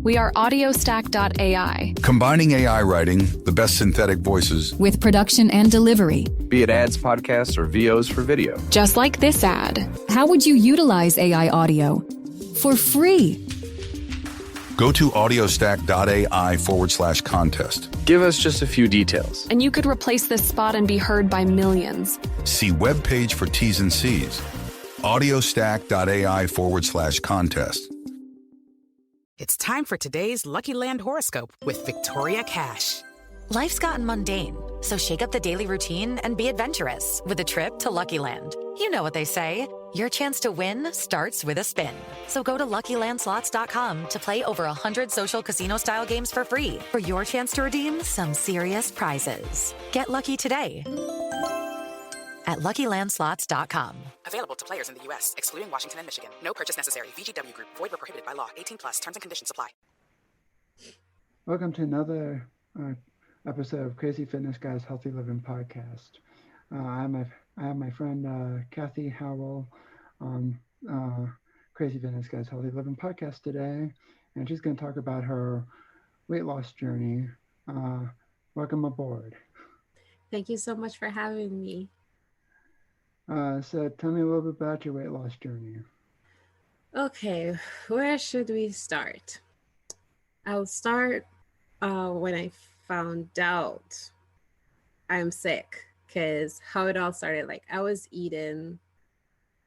We are audiostack.ai. Combining AI writing, the best synthetic voices, With production and delivery. Be it ads, podcasts, or VOs for video. Just like this ad. How would you utilize AI audio? For free. go to audiostack.ai/contest. Give us just a few details. And you could replace this spot and be heard by millions. See webpage for T's and C's. audiostack.ai/contest. It's time for today's Lucky Land horoscope with Victoria Cash. Life's gotten mundane, so shake up the daily routine and be adventurous with a trip to Lucky Land. You know what they say, your chance to win starts with a spin. So go to LuckyLandSlots.com to play over 100 social casino-style games for free for your chance to redeem some serious prizes. Get lucky today at LuckyLandSlots.com. Available to players in the U.S., excluding Washington and Michigan. No purchase necessary. VGW Group. Void where prohibited by law. 18+. Terms and conditions apply. Welcome to another episode of Crazy Fitness Guy's Healthy Living Podcast. I have my friend Kathy Howell on Crazy Fitness Guy's Healthy Living Podcast today, and she's going to talk about her weight loss journey. Welcome aboard. Thank you so much for having me. So tell me a little bit about your weight loss journey. Okay, where should we start? I'll start when I found out I'm sick, because how it all started, like I was eating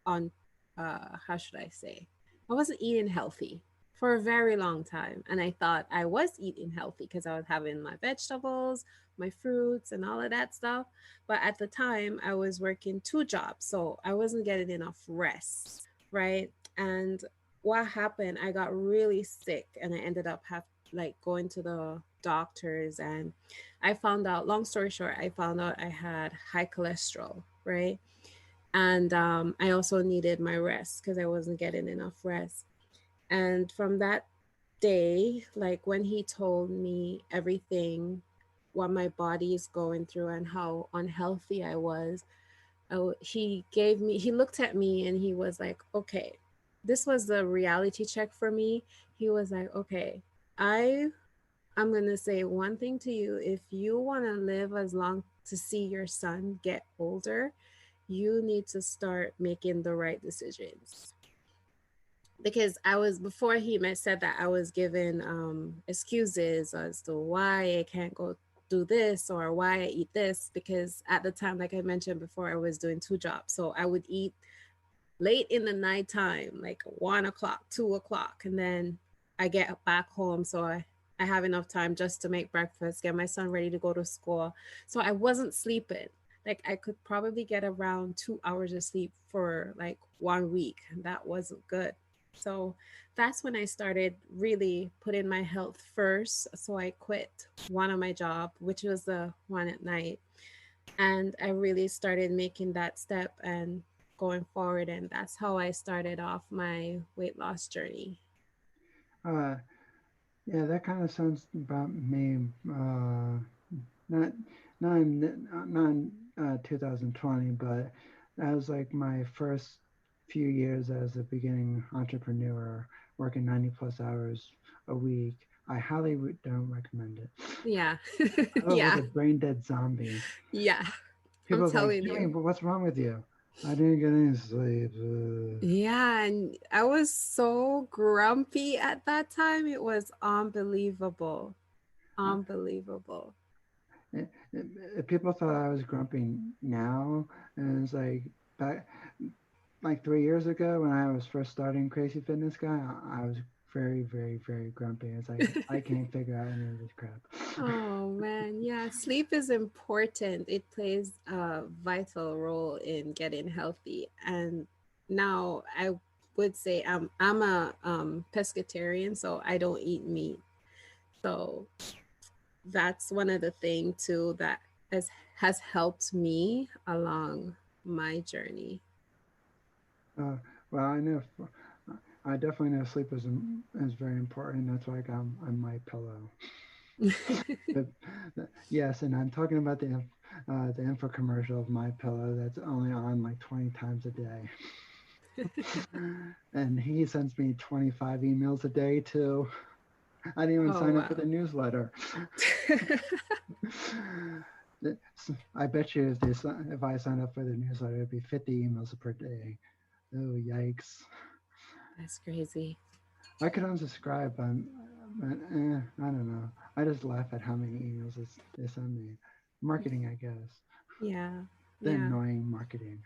on, how should I say? I wasn't eating healthy for a very long time. And I thought I was eating healthy because I was having my vegetables, my fruits and all of that stuff. But at the time I was working 2 jobs, so I wasn't getting enough rest, right? And what happened, I got really sick and I ended up going to the doctors, and I found out, long story short, I found out I had high cholesterol, right? And I also needed my rest because I wasn't getting enough rest. And from that day, like when he told me everything, what my body is going through and how unhealthy I was, he looked at me and he was like, okay, this was the reality check for me. He was like, okay, I'm going to say one thing to you. If you want to live as long to see your son get older, you need to start making the right decisions. Because before he said that, I was given excuses as to why I can't go do this or why I eat this. Because at the time, like I mentioned before, I was doing 2 jobs. So I would eat late in the nighttime, like 1 o'clock, 2 o'clock. And then I get back home. So I have enough time just to make breakfast, get my son ready to go to school. So I wasn't sleeping. Like I could probably get around 2 hours of sleep for like 1 week. And that wasn't good. So that's when I started really putting my health first. So I quit one of my jobs, which was the one at night. And I really started making that step and going forward. And that's how I started off my weight loss journey. Yeah, that kind of sounds about me. Not in 2020, but that was like my first few years as a beginning entrepreneur, working 90+ hours a week. I highly don't recommend it. Yeah. I was Yeah. like a brain dead zombie. Yeah. People I'm telling like, you. But what's wrong with you? I didn't get any sleep. Yeah, and I was so grumpy at that time. It was unbelievable. Unbelievable. People thought I was grumpy now, and it's like 3 years ago when I was first starting Crazy Fitness Guy, I was very, very, very grumpy. It's like I can't figure out any of this crap. Oh man, yeah, sleep is important. It plays a vital role in getting healthy. And now I would say I'm a pescatarian, so I don't eat meat. So that's one of the things too that has helped me along my journey. Well, I definitely know sleep is very important. That's why I got on my pillow. Yes, and I'm talking about the infomercial of my pillow that's only on like 20 times a day. And he sends me 25 emails a day too. I didn't even Oh, sign up wow. for the newsletter. I bet you if I signed up for the newsletter, it'd be 50 emails per day. Oh, yikes. That's crazy. I could unsubscribe, but I don't know. I just laugh at how many emails they send me. Marketing, I guess. Yeah. The Yeah. annoying marketing.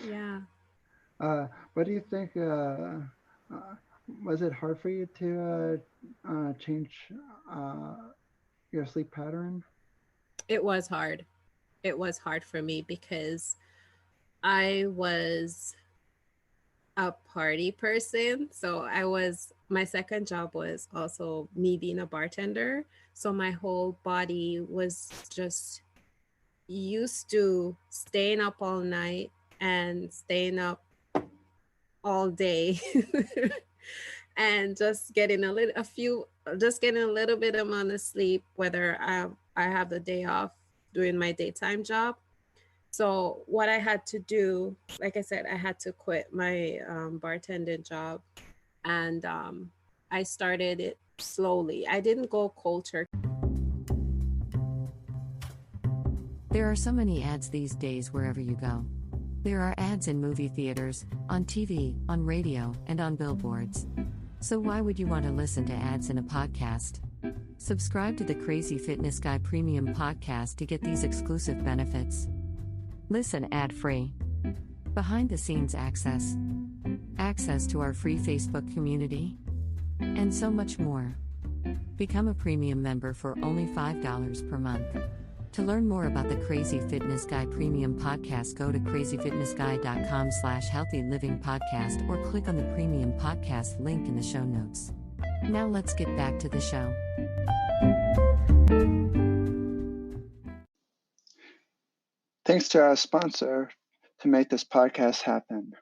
Yeah. What do you think? Was it hard for you to change your sleep pattern? It was hard. It was hard for me because I was a party person. So my second job was also me being a bartender. So my whole body was just used to staying up all night and staying up all day and just getting a little bit amount of sleep, whether I have the day off doing my daytime job. So what I had to do, like I said, I had to quit my bartending job, and I started it slowly. I didn't go cold turkey. There are so many ads these days wherever you go. There are ads in movie theaters, on TV, on radio, and on billboards. So why would you want to listen to ads in a podcast? Subscribe to the Crazy Fitness Guy Premium Podcast to get these exclusive benefits. Listen ad-free. Behind-the-scenes access. Access to our free Facebook community. And so much more. Become a premium member for only $5 per month. To learn more about the Crazy Fitness Guy Premium Podcast, go to crazyfitnessguy.com/healthylivingpodcast or click on the Premium Podcast link in the show notes. Now let's get back to the show. Thanks to our sponsor to make this podcast happen.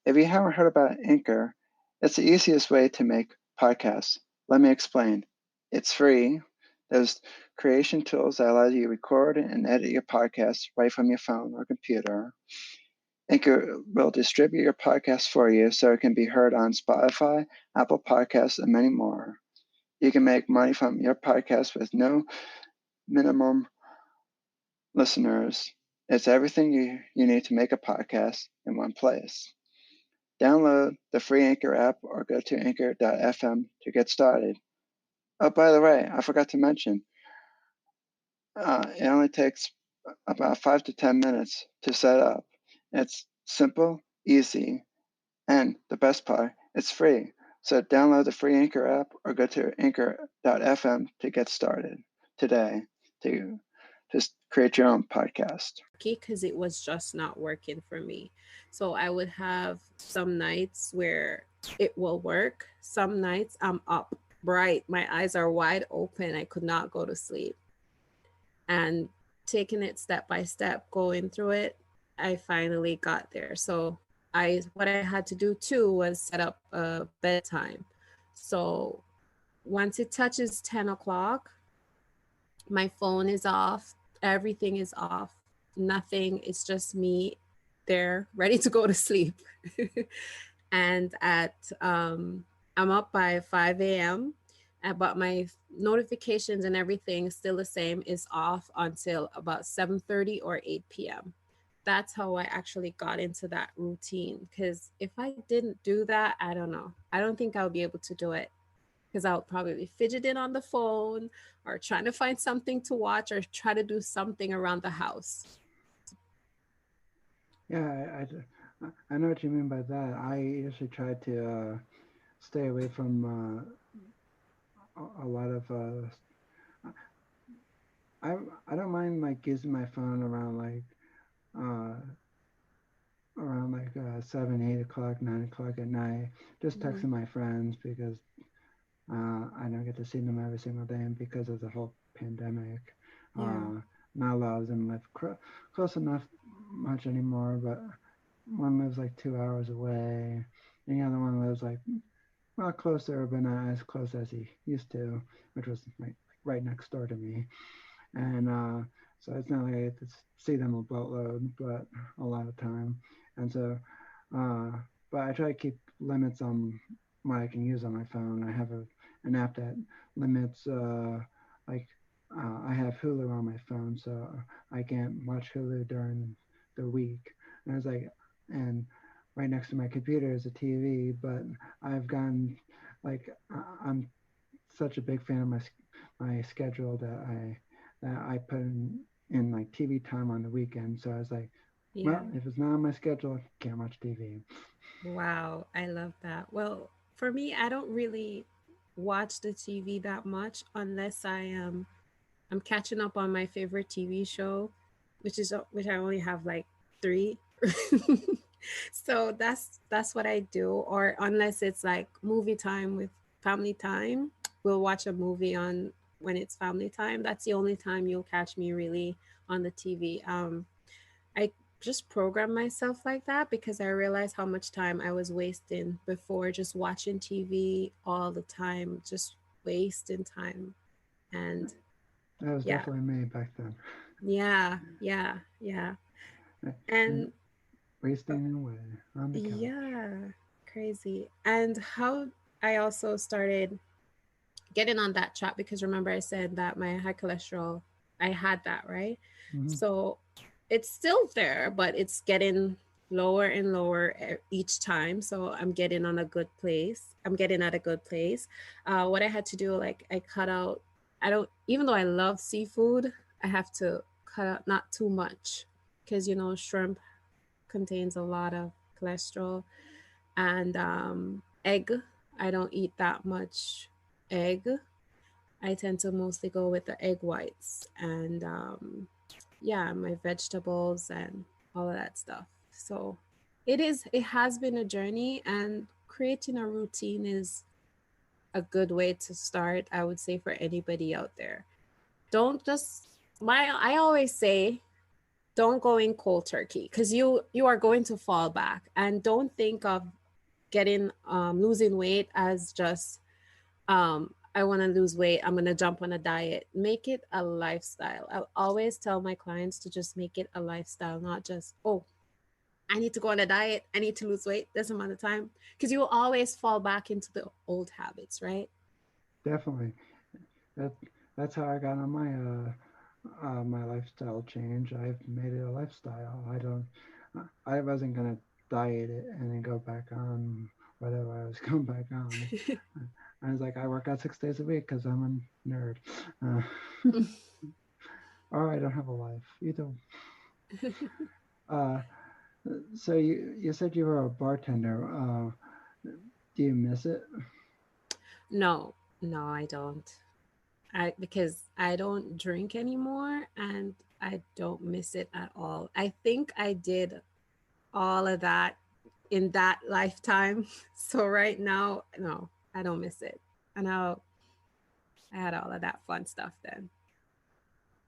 If you haven't heard about Anchor, it's the easiest way to make podcasts. Let me explain. It's free. There's creation tools that allow you to record and edit your podcast right from your phone or computer. Anchor will distribute your podcast for you so it can be heard on Spotify, Apple Podcasts, and many more. You can make money from your podcast with no minimum listeners. It's everything you need to make a podcast in one place. Download the free Anchor app or go to anchor.fm to get started. Oh, by the way, I forgot to mention, it only takes about 5 to 10 minutes to set up. It's simple, easy, and the best part, it's free. So download the free Anchor app or go to anchor.fm to get started today to just create your own podcast. Because it was just not working for me. So I would have some nights where it will work. Some nights I'm up bright. My eyes are wide open. I could not go to sleep. And taking it step by step, going through it, I finally got there. So what I had to do too was set up a bedtime. So once it touches 10 o'clock, my phone is off. Everything is off. Nothing. It's just me there, ready to go to sleep. And I'm up by 5 a.m. But my notifications and everything still the same, is off until about 7:30 or 8 p.m. That's how I actually got into that routine. Because if I didn't do that, I don't know. I don't think I'll be able to do it. Because I'll probably be fidgeting on the phone or trying to find something to watch or try to do something around the house. Yeah, I know what you mean by that. I usually try to stay away from a lot of I don't mind like using my phone around like 7, 8 o'clock, 9 o'clock at night, just texting my friends because I don't get to see them every single day, and because of the whole pandemic, not a lot of them live close enough much anymore, but one lives like 2 hours away, and the other one lives like, well, closer, but not as close as he used to, which was like right next door to me. And so it's not like I get to see them a boatload, but a lot of time. And so, but I try to keep limits on what I can use on my phone. I have an app that limits like I have Hulu on my phone, so I can't watch Hulu during the week. And I was like, and right next to my computer is a TV, but I've gotten like I'm such a big fan of my schedule that I put in like TV time on the weekend. So I was like, Yeah. well, if it's not on my schedule, I can't watch TV. Wow, I love that. Well, for me, I don't really watch the TV that much unless I'm catching up on my favorite TV show, which I only have like three. So that's what I do. Or unless it's like movie time with family time, we'll watch a movie on when it's family time. That's the only time you'll catch me really on the TV. I just program myself like that because I realized how much time I was wasting before just watching TV all the time, just wasting time. And That was yeah, definitely me back then. yeah. And Wasting away on the couch. yeah, crazy. And how I also started getting on that track because remember I said that my high cholesterol, I had that, right? Mhm. So it's still there, but it's getting lower and lower each time. So I'm getting on a good place. I'm getting at a good place. What I had to do, like I cut out, I don't, even though I love seafood, I have to cut out not too much because, you know, shrimp contains a lot of cholesterol and egg. I don't eat that much egg. I tend to mostly go with the egg whites and yeah, my vegetables and all of that stuff. So it has been a journey, and creating a routine is a good way to start, I would say, for anybody out there. Don't just I always say don't go in cold turkey because you are going to fall back, and don't think of getting losing weight as just I want to lose weight, I'm going to jump on a diet. Make it a lifestyle. I always tell my clients to just make it a lifestyle, not just, oh, I need to go on a diet, I need to lose weight this amount of time, because you will always fall back into the old habits, right? Definitely. That that's how I got on my lifestyle change. I've made it a lifestyle. I wasn't gonna diet it and then go back on whatever I was going back on. I was like, I work out 6 days a week because I'm a nerd. Uh, or I don't have a life either. Uh, so you said you were a bartender. Do you miss it? No, no, I don't. Because I don't drink anymore and I don't miss it at all. I think I did all of that in that lifetime. So right now, no, I don't miss it. I know I had all of that fun stuff then.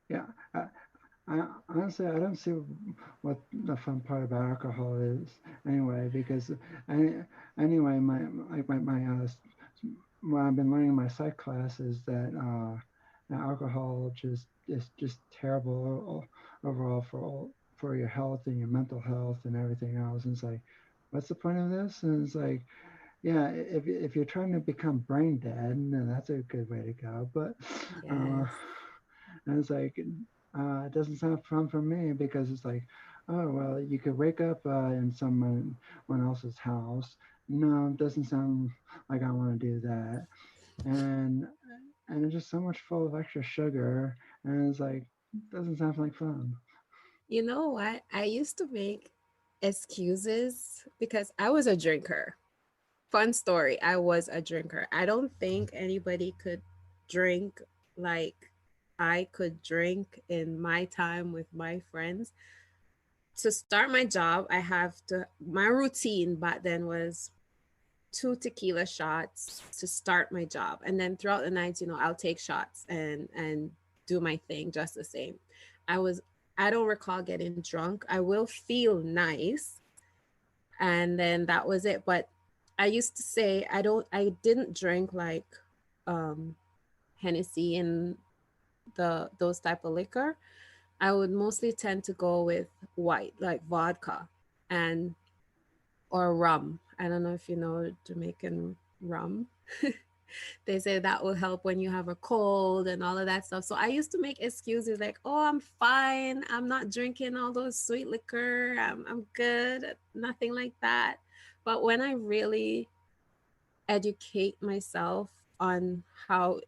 Yeah. I honestly I don't see what the fun part about alcohol is anyway because any, anyway my what I've been learning in my psych class is that alcohol is just terrible overall for your health and your mental health and everything else. And it's like, what's the point of this? And it's like, yeah, if you're trying to become brain dead, then that's a good way to go. But Yes. and it's like, it doesn't sound fun for me because it's like, oh, well, you could wake up in someone else's house. No, it doesn't sound like I want to do that. And it's just so much full of extra sugar. And it's like, doesn't sound like fun. You know what? I used to make excuses because I was a drinker. Fun story. I was a drinker. I don't think anybody could drink like I could drink in my time with my friends. To start my job, my routine back then was 2 tequila shots to start my job. And then throughout the night, you know, I'll take shots and do my thing just the same. I was I don't recall getting drunk. I will feel nice. And then that was it. But I used to say I didn't drink like um Hennessy and those type of liquor. I would mostly tend to go with white, like vodka and or rum. I don't know if you know Jamaican rum. They say that will help when you have a cold and all of that stuff. So I used to make excuses like, oh, I'm fine. I'm not drinking all those sweet liquor. I'm good. Nothing like that. But when I really educate myself on how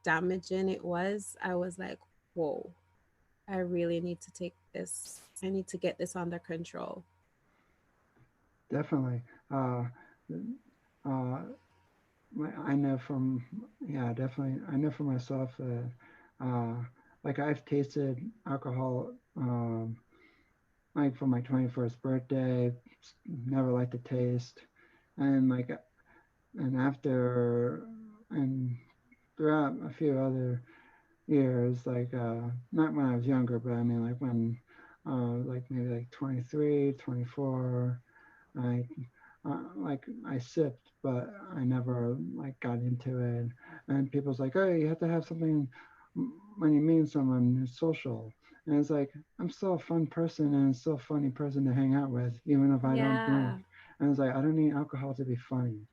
damaging it was, I was like, whoa, I really need to take this. I need to get this under control. Definitely. Uh, I know from, yeah, definitely. I know for myself that, like I've tasted alcohol, like for my 21st birthday, never liked the taste. And like, and after, and throughout a few other years, like, not when I was younger, but I mean, like when, like maybe like 23, 24, I like I sipped, but I never like got into it. And people's like, "Oh, you have to have something when you meet someone who's social." And it's like I'm still a fun person and still a funny person to hang out with, even if I don't drink. Yeah, And it's like I don't need alcohol to be funny.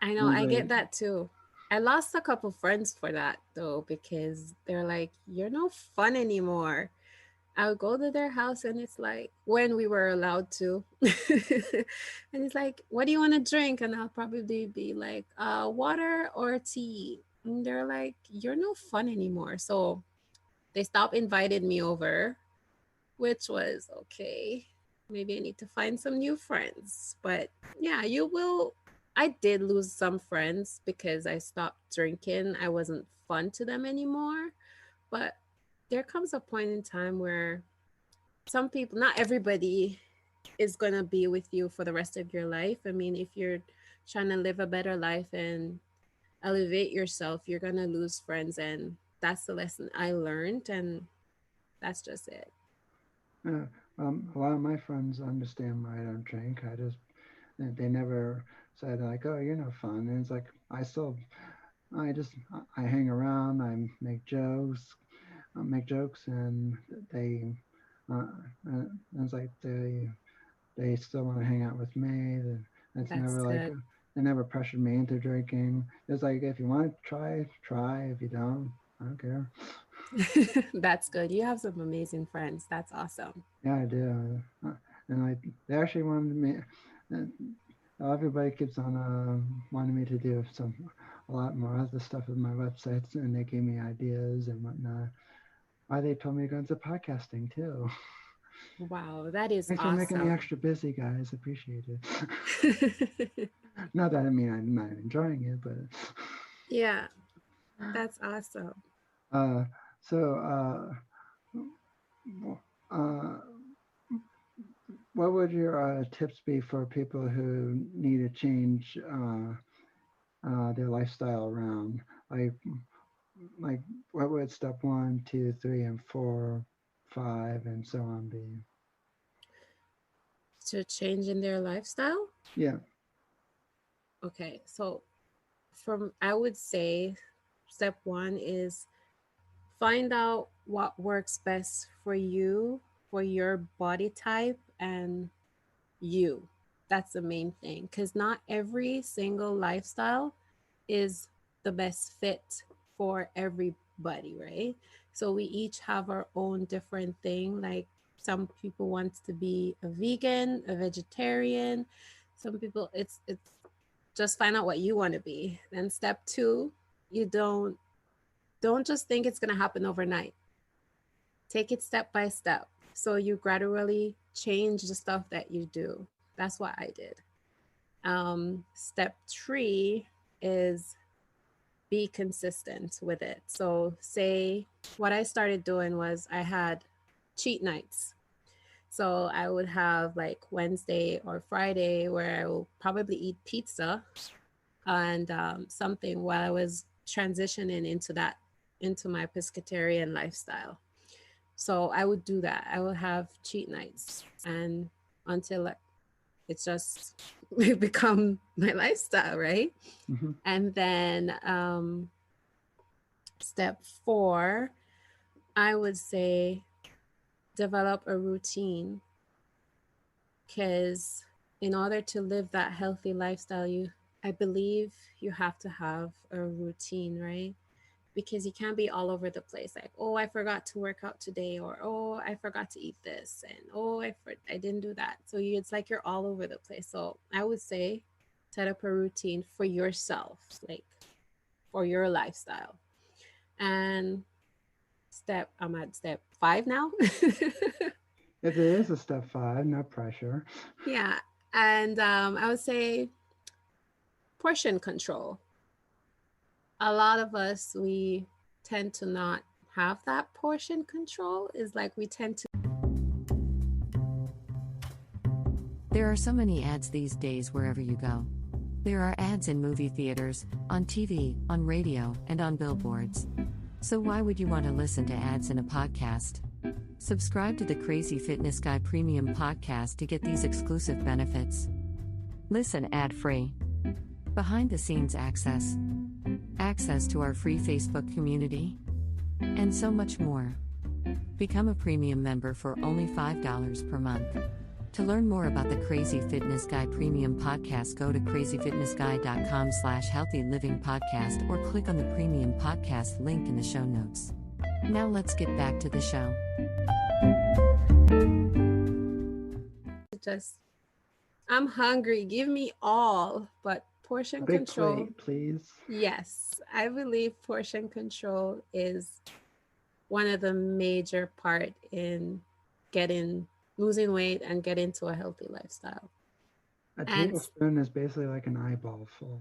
I know. And it's I get like, that too. I lost a couple friends for that though, because they're like, you're no fun anymore. I would go to their house and it's like, when we were allowed to. And it's like, what do you want to drink? And I'll probably be like, water or tea. And they're like, you're no fun anymore. So they stopped inviting me over, which was okay. Maybe I need to find some new friends. But yeah, you will. I did lose some friends because I stopped drinking. I wasn't fun to them anymore. But there comes a point in time where some people, not everybody is going to be with you for the rest of your life. I mean, if you're trying to live a better life and elevate yourself, you're going to lose friends. And that's the lesson I learned. And that's just it. uh, a lot of my friends understand why I don't drink. I just they never said like, "Oh, you're no fun." And it's like I just I hang around. I make jokes, and they uh, it's like they still want to hang out with me. It's That's never like good. they never pressured me into drinking. It's like if you want to try, try. If you don't, I don't care. That's good. You have some amazing friends. That's awesome. Yeah, I do. And like they actually wanted me. Everybody keeps on wanting me to do a lot more other stuff with my websites, and they gave me ideas and whatnot. Why they told me to go into podcasting too. Wow, that is Thanks for making me awesome. extra busy, guys. Appreciate it. Not that I mean I'm not enjoying it, but Yeah, that's awesome. uh, so uh, what would your tips be for people who need to change their lifestyle around? Like, like what would step 1, 2, 3, and 4, 5, and so on be? To change in their lifestyle? Yeah. Okay, so I would say step one is find out what works best for your body type, and you. That's the main thing, because not every single lifestyle is the best fit for everybody, right? So we each have our own different thing. Like some people want to be a vegan, a vegetarian. Some people it's just find out what you want to be. Then step two, you don't just think it's going to happen overnight. Take it step by step. So you gradually change the stuff that you do. That's what I did. Step three is be consistent with it. So say what I started doing was I had cheat nights. So I would have like Wednesday or Friday where I will probably eat pizza and something while I was transitioning into my pescatarian lifestyle. So I would do that. I would have cheat nights, and until it's just become my lifestyle, right? Mm-hmm. And then step four, I would say develop a routine, because in order to live that healthy lifestyle, I believe you have to have a routine, right? Because you can't be all over the place. Like, oh, I forgot to work out today, or oh, I forgot to eat this, and oh, I didn't do that. So it's like you're all over the place. So I would say set up a routine for yourself, like for your lifestyle. And I'm at step 5 now. If it is a step 5, no pressure. Yeah. And I would say portion control. A lot of us, we tend to not have that portion control. Is like we tend to. There are so many ads these days wherever you go. There are ads in movie theaters, on TV, on radio, and on billboards. So why would you want to listen to ads in a podcast? Subscribe to the Crazy Fitness Guy Premium Podcast to get these exclusive benefits. Listen ad-free. Behind-the-scenes access. Access to our free Facebook community. And so much more. Become a premium member for only $5 per month. To learn more about the Crazy Fitness Guy Premium Podcast, go to crazyfitnessguy.com/healthy living podcast or click on the premium podcast link in the show notes. Now let's get back to the show. I'm hungry. Give me all, but portion Big control. plate, please. Yes, I believe portion control is one of the major part in losing weight and get into a healthy lifestyle. A tablespoon is basically like an eyeball full.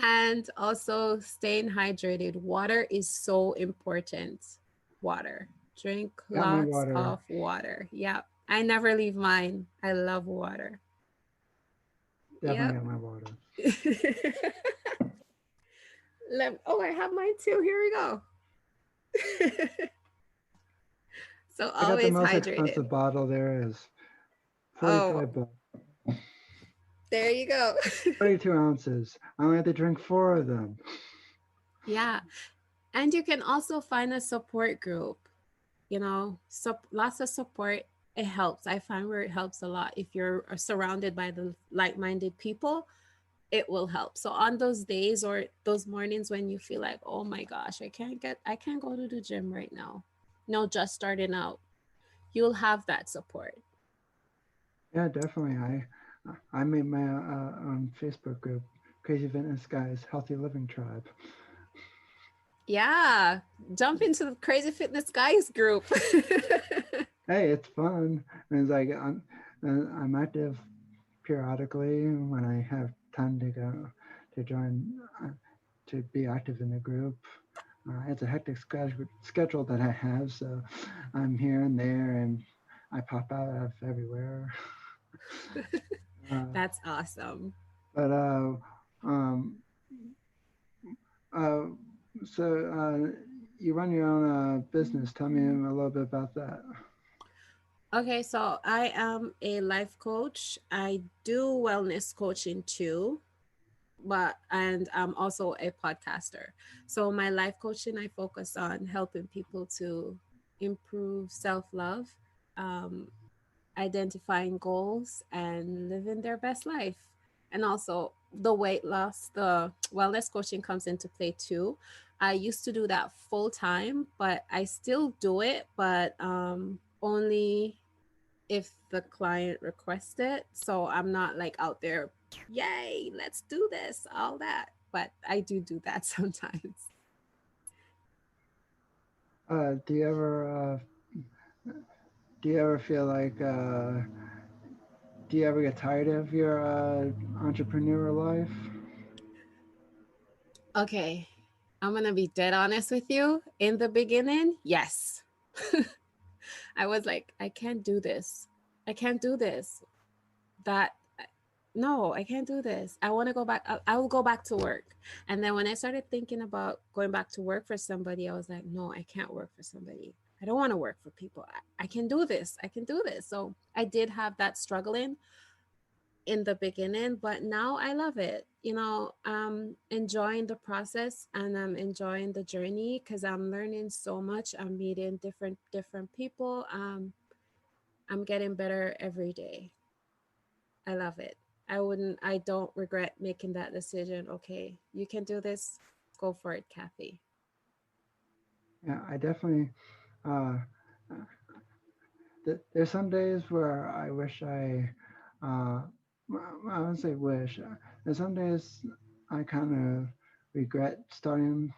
And also staying hydrated. Water is so important. Water. Drink lots of water. Yeah. I never leave mine. I love water. Definitely got my water. I have mine too. Here we go. So I got always the most hydrated. expensive bottle there is. 45 bucks. There you go. 32 ounces. I only have to drink 4 of them. Yeah. And you can also find a support group. You know, lots of support. It helps. I find where it helps a lot. If you're surrounded by the like-minded people, it will help. So on those days or those mornings when you feel like, oh my gosh, I can't go to the gym right now. No, just starting out. You'll have that support. Yeah, definitely. I made my own Facebook group, Crazy Fitness Guys Healthy Living Tribe. Yeah, jump into the Crazy Fitness Guys group. Hey, it's fun. And it's like I'm active periodically when I have time to go to join to be active in the group. It's a hectic schedule that I have, so I'm here and there, and I pop out of everywhere. That's awesome. But so you run your own business. Tell me a little bit about that. Okay, so I am a life coach. I do wellness coaching too, and I'm also a podcaster. So my life coaching, I focus on helping people to improve self-love, identifying goals, and living their best life. And also the weight loss, the wellness coaching comes into play too. I used to do that full time, but I still do it, but only if the client requests it. So I'm not like out there, yay, let's do this, all that. But I do that sometimes. Do you ever feel like do you ever get tired of your entrepreneurial life? Okay, I'm gonna be dead honest with you. In the beginning, yes. I was like, I can't do this. I can't do this. No, I can't do this. I want to go back. I will go back to work. And then when I started thinking about going back to work for somebody, I was like, no, I can't work for somebody. I don't want to work for people. I can do this. I can do this. So I did have that struggling in the beginning, but now I love it. You know, I'm enjoying the process and I'm enjoying the journey because I'm learning so much. I'm meeting different people. I'm getting better every day. I love it. I don't regret making that decision. Okay, you can do this. Go for it, Kathy. Yeah, I definitely. Uh, there's some days where I wish I wouldn't say wish. There's some days I kind of regret starting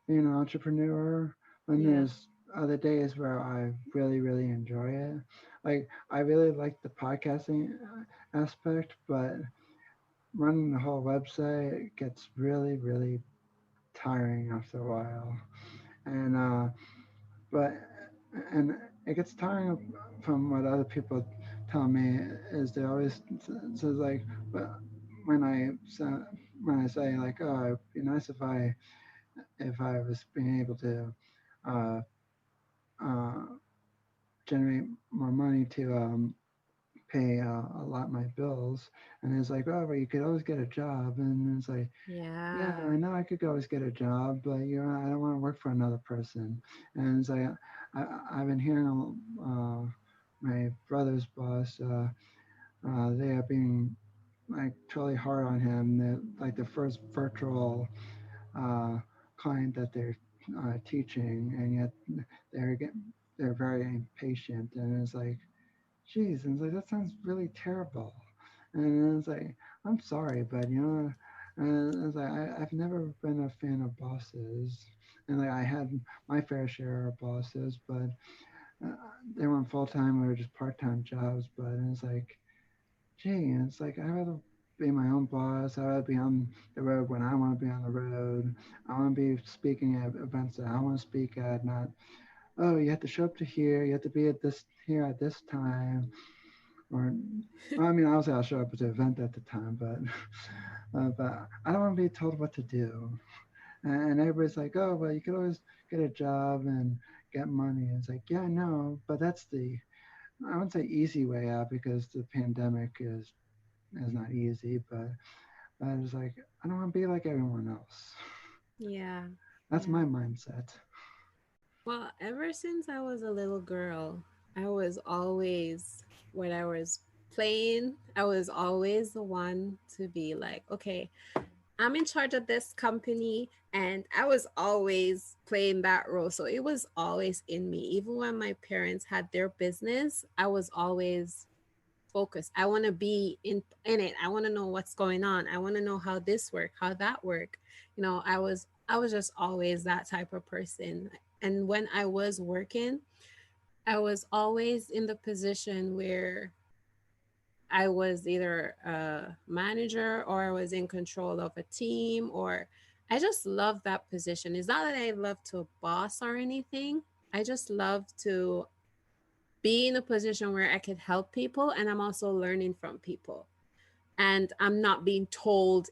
being an entrepreneur. And Yeah. there's other days where I really, really enjoy it. Like I really like the podcasting aspect, but running the whole website gets really, really tiring after a while. And but and it gets tiring from what other people tell me is they always says like, but when I say like, oh, it'd be nice if I was being able to uh, uh, generate more money to pay a lot of my bills. And it's like, oh, but you could always get a job. And it's like, yeah, Yeah. I know I could always get a job, but I don't want to work for another person. And it's like, I've been hearing my brother's boss, they are being like totally hard on him. Like the first virtual uh, client that they're teaching, and yet they're getting, they're very impatient. And it's like, geez, and it's like that sounds really terrible. And it's like, I'm sorry, but and it's like I've never been a fan of bosses, and like I had my fair share of bosses, but uh, they weren't full time; they were just part time jobs. But it's like, gee, and it's like I'd rather be my own boss. I'd rather be on the road when I want to be on the road. I want to be speaking at events that I want to speak at, not, oh, you have to show up to here, you have to be at this here at this time, or well, I mean, obviously I'll show up at the event at the time, but I don't want to be told what to do. And everybody's like, oh, well, you could always get a job and get money. And it's like, yeah, I know, but that's the, I wouldn't say easy way out because the pandemic is not easy, but it's like I don't want to be like everyone else. Yeah. That's Yeah. my mindset. Well, ever since I was a little girl, I was always, when I was playing, I was always the one to be like, okay, I'm in charge of this company. And I was always playing that role. So it was always in me. Even when my parents had their business, I was always focused. I want to be in it. I want to know what's going on. I want to know how this work, how that work. I was just always that type of person. And when I was working, I was always in the position where I was either a manager or I was in control of a team, or I just love that position. It's not that I love to boss or anything. I just love to be in a position where I could help people and I'm also learning from people. And I'm not being told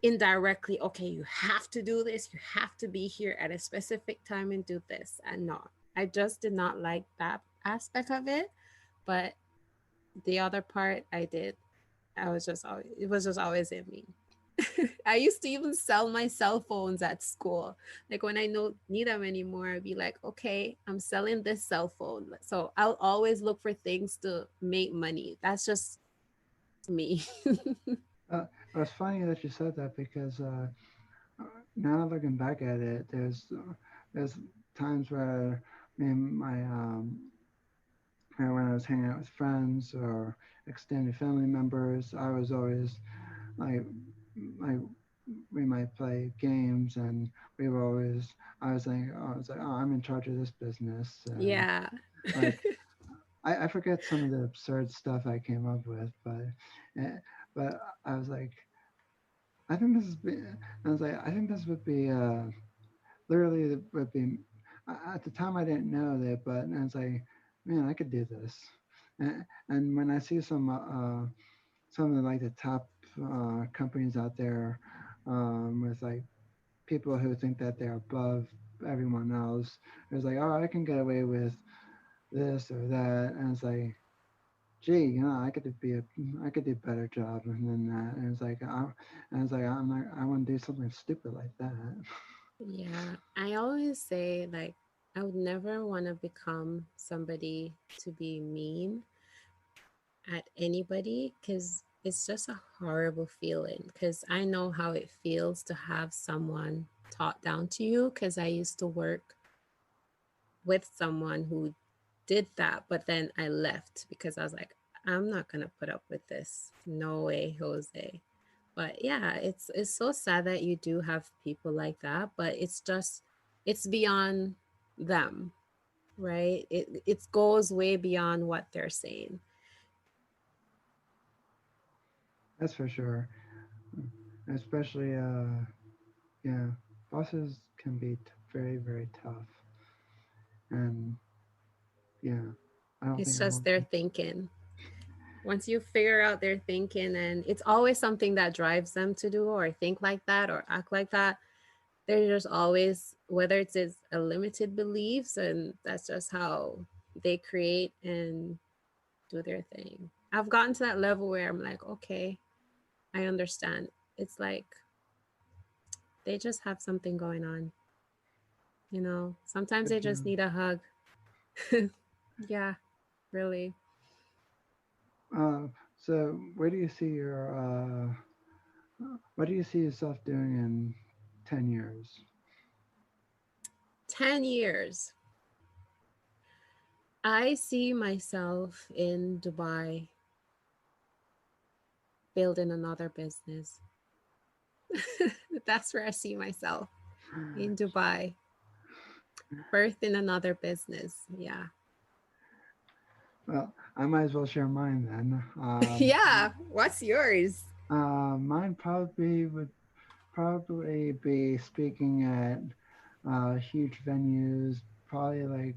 indirectly, okay, you have to do this, you have to be here at a specific time and do this. And no, I just did not like that aspect of it. But the other part I did. It was just always in me. I used to even sell my cell phones at school. Like when I don't need them anymore, I'd be like, okay, I'm selling this cell phone. So I'll always look for things to make money. That's just me. It's funny that you said that because now looking back at it, there's times where me and my when I was hanging out with friends or extended family members, I was always like like we might play games and we were always I was like, oh, I'm in charge of this business. And Yeah. like I forget some of the absurd stuff I came up with, eh, but I was like, I think this is I was like, I think this would be literally would be at the time I didn't know that, but I was like, man, I could do this. And when I see some of the, like the top companies out there with like people who think that they're above everyone else, it's like, oh, I can get away with this or that, and it's like, gee, I could do a better job than that. And it's like I'm not, I want to do something stupid like that. Yeah. I always say, like, I would never want to become somebody to be mean at anybody, because it's just a horrible feeling because I know how it feels to have someone talk down to you because I used to work with someone who did that, but then I left because I was like, I'm not gonna put up with this. No way, Jose. But yeah, it's so sad that you do have people like that, but it's beyond them, right? It goes way beyond what they're saying. That's for sure. Especially, yeah, bosses can be very, very tough. And yeah, I don't It's think I just want their to. thinking. Once you figure out their thinking, and it's always something that drives them to do or think like that or act like that, there's just always, whether it's a limited beliefs, and that's just how they create and do their thing. I've gotten to that level where I'm like, okay, I understand. It's like they just have something going on, you know? Sometimes For they sure. just need a hug. Yeah, really. So where do you see your what do you see yourself doing in 10 years? 10 years. I see myself in Dubai building another business. That's where I see myself, in Dubai, birthing another business. Yeah. Well, I might as well share mine then. Yeah. What's yours? Mine would probably be speaking at huge venues, probably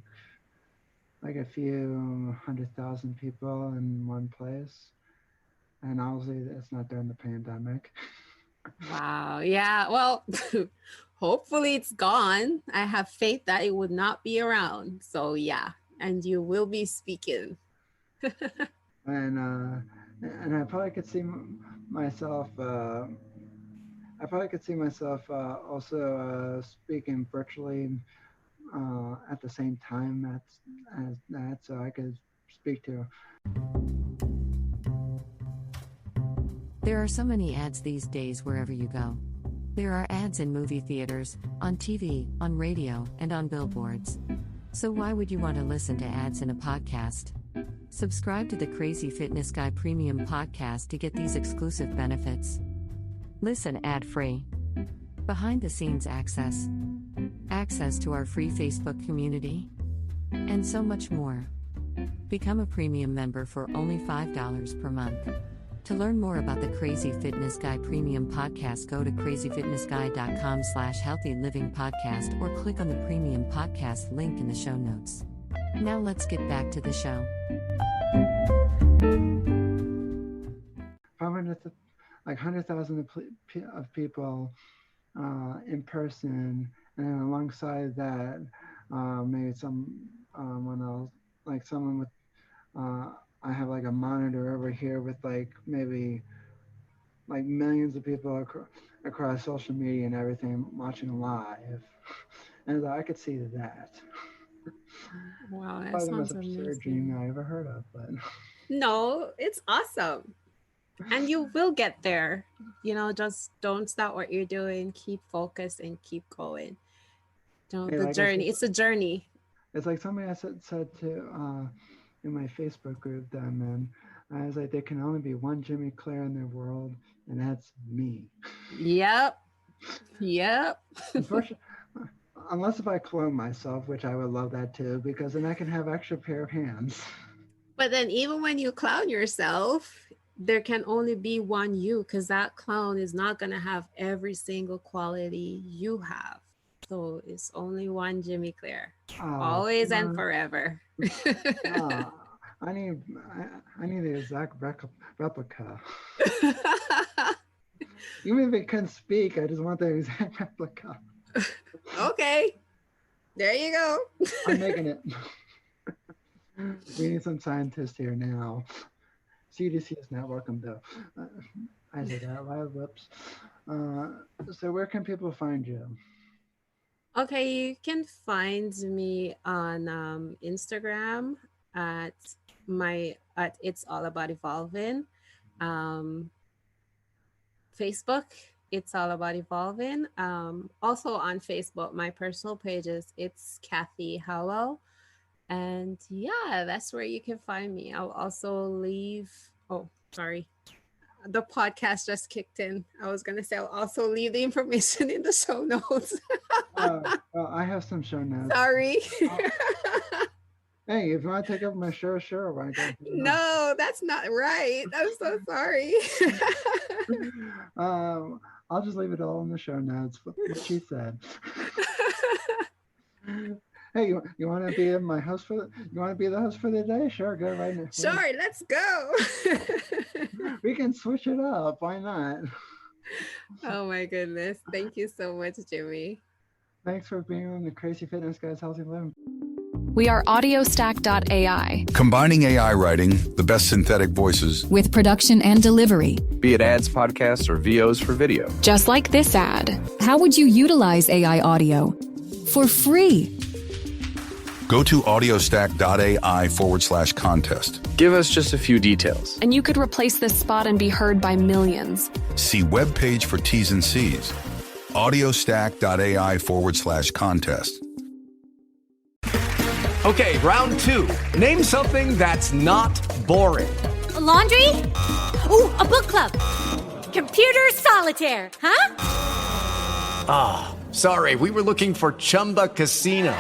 like a few 100,000 people in one place. And obviously, it's not during the pandemic. Wow. Yeah. Well, hopefully it's gone. I have faith that it would not be around. So, yeah. And you will be speaking. And I probably could see myself. I probably could see myself also speaking virtually at the same time as that, so I could speak to. There are so many ads these days wherever you go. There are ads in movie theaters, on TV, on radio, and on billboards. So why would you want to listen to ads in a podcast? Subscribe to the Crazy Fitness Guy Premium Podcast to get these exclusive benefits. Listen ad-free. Behind the scenes access. Access to our free Facebook community. And so much more. Become a premium member for only $5 per month. To learn more about the Crazy Fitness Guy Premium Podcast, go to crazyfitnessguy.com/healthy living podcast or click on the Premium Podcast link in the show notes. Now let's get back to the show. 500, like 100,000 of people in person, and then alongside that, maybe someone else, like someone with. I have like a monitor over here with like maybe like millions of people across social media and everything watching live, and I could see that. Wow, that Probably the most sounds absurd dream amazing. I ever heard of, but No, it's awesome. And you will get there. You know, just don't stop what you're doing. Keep focused and keep going. hey, The like I said, journey. It's a journey. it's like somebody I said to in my Facebook group that I'm in. I was like, there can only be one Jimmy Clare in the world, and that's me. Yep. Yep. Unfortunately, unless if I clone myself, which I would love that too, because then I can have extra pair of hands. But then even when you clown yourself, there can only be one you, because that clown is not going to have every single quality you have. So it's only one Jimmy Clare. Always and forever. I need the exact replica. Even if it couldn't speak, I just want the exact replica. Okay. There you go. I'm making it. We need some scientists here now. CDC is not welcome though. I said that loud. Whoops. So where can people find you? Okay, you can find me on Instagram at It's All About Evolving. Facebook, it's all about evolving. Also on Facebook, my personal page it's Kathy Howell. And yeah, that's where you can find me. I'll also leave, sorry. The podcast just kicked in. I was going to say I'll also leave the information in the show notes. Well, I have some show notes. Sorry. Hey, if you want to take over my show, sure. Why don't you? No, that's not right. I'm so sorry. I'll just leave it all in the show notes. What she said. Hey, you want to be my host you want to be the host for the day? Sure, go right now. Sure, let's go. We can switch it up. Why not? Oh my goodness. Thank you so much, Jimmy. Thanks for being on the Crazy Fitness Guys Healthy Living. We are audiostack.ai Combining AI writing, the best synthetic voices, with production and delivery. Be it ads, podcasts, or VOs for video. Just like this ad. How would you utilize AI audio? For free. Go to audiostack.ai/contest. Give us just a few details. And you could replace this spot and be heard by millions. See webpage for T's and C's. audiostack.ai/contest. Okay, round two. Name something that's not boring. A laundry? Ooh, a book club. Computer solitaire, huh? Ah, sorry, we were looking for Chumba Casino.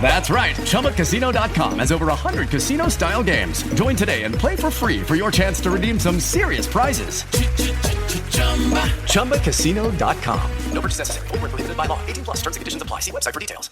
That's right, ChumbaCasino.com has over 100 casino-style games. Join today and play for free for your chance to redeem some serious prizes. ChumbaCasino.com. No purchase necessary. Void where prohibited by law. 18+ terms and conditions apply. See website for details.